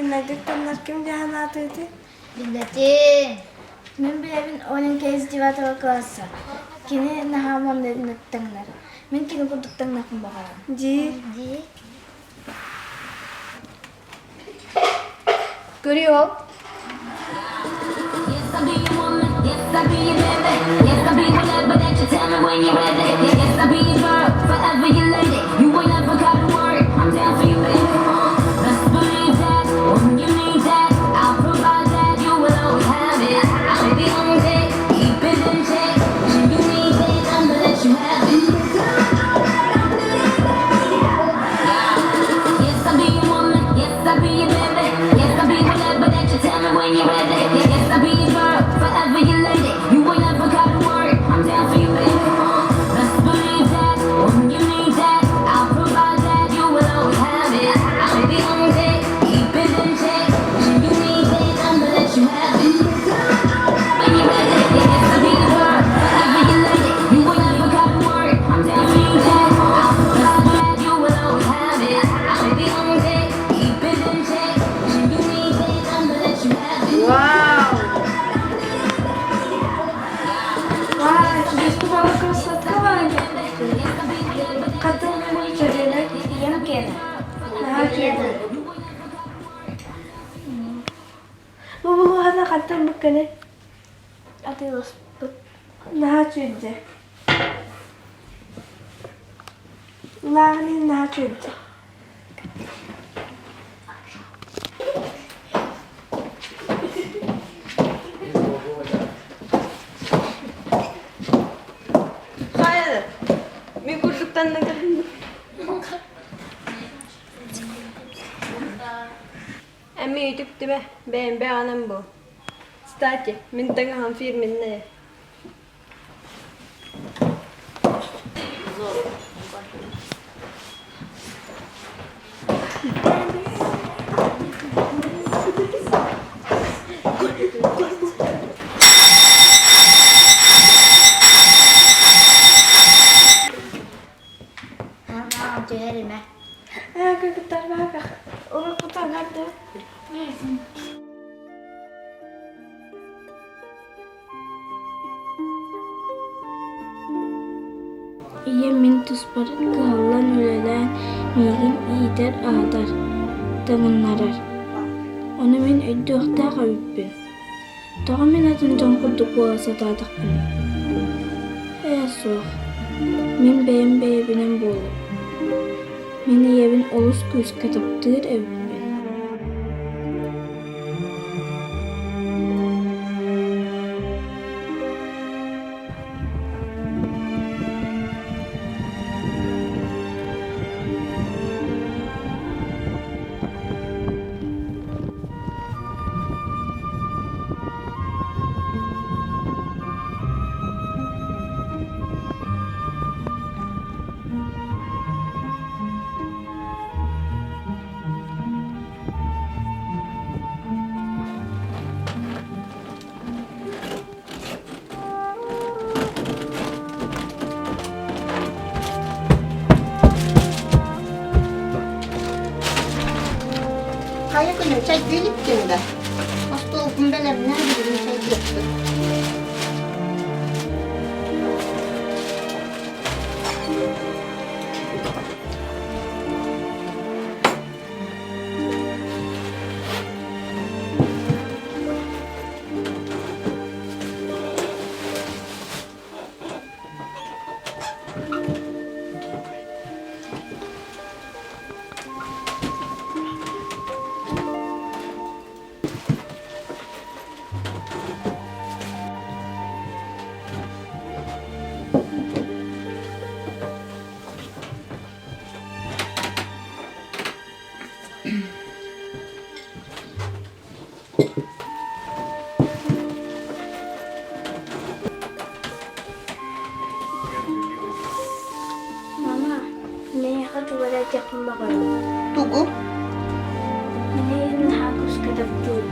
Nagıktanlar kim cahanatıydı? Billetin. Min bilebin onun kez civatı klassa. Kini nahamam dedin nıktanlar. Min kini kuduktan nakım bakalım. Ji. Görüyor. Yes, I'll be your woman. Yes, I'll be your baby. Yes, I'll be whatever that you tell me when you're ready. Yes, I'll be your girl, forever your lady. You ain't never got to worry. I'm down for you, baby. Best believe that when you need that, I'll provide that. You will always have it. I'll be on it, keep it in check. When you need it, I'ma let you have it. Yes, I'll be your woman. Yes, I'll be your baby. Yes, I'll be whatever that you tell me when you're ready. Yes, I'll be your girl, forever your lady. You ain't never got to worry. I'm down for you, baby. Best believe that when you need that, I'll provide that. You will always have it. I'll be on it, keep it in check. When you need it, I'ma let you have it. When you're ready, yes, I'll be your girl, forever your lady. You ain't never got to worry. I'm down for you, that. I'll provide that. You will always have it. I'll be on it, keep it in check. When you need it, I'ma let you have it. Wow. Vay, disco bana kırsatma var. Kadın benim söyleyerek Yem kene. daha kedi. Bu hada kadın bakını Atıyoruz. daha çözdü. Lani daha çözdü. Hayır. Bir kurduktan ne kadar? Emmi YouTube mi? Bäйэн bu. Kстати, min tagahan firmin ne? Ama ciğerime. Ay, kırkıtlar bak. Onu kurtarlardı. Iya min tuspar kağılan ülelen migin iyider ağdar. Dağınlarar. Onu min ödü ökta kavüppün. Dağı min atın can kurduk bu asatadak bunu. Ey soğuk. Min bäйэн5инэн buol. Meni yevin olus küs kataptır evüppün. Kaya ko yung çay gülüp günde. Hasta oldum ben evine bir çay gülüp. Mama, ne kadar yakın bakalım. Tugu. Ne hakus kadaptır.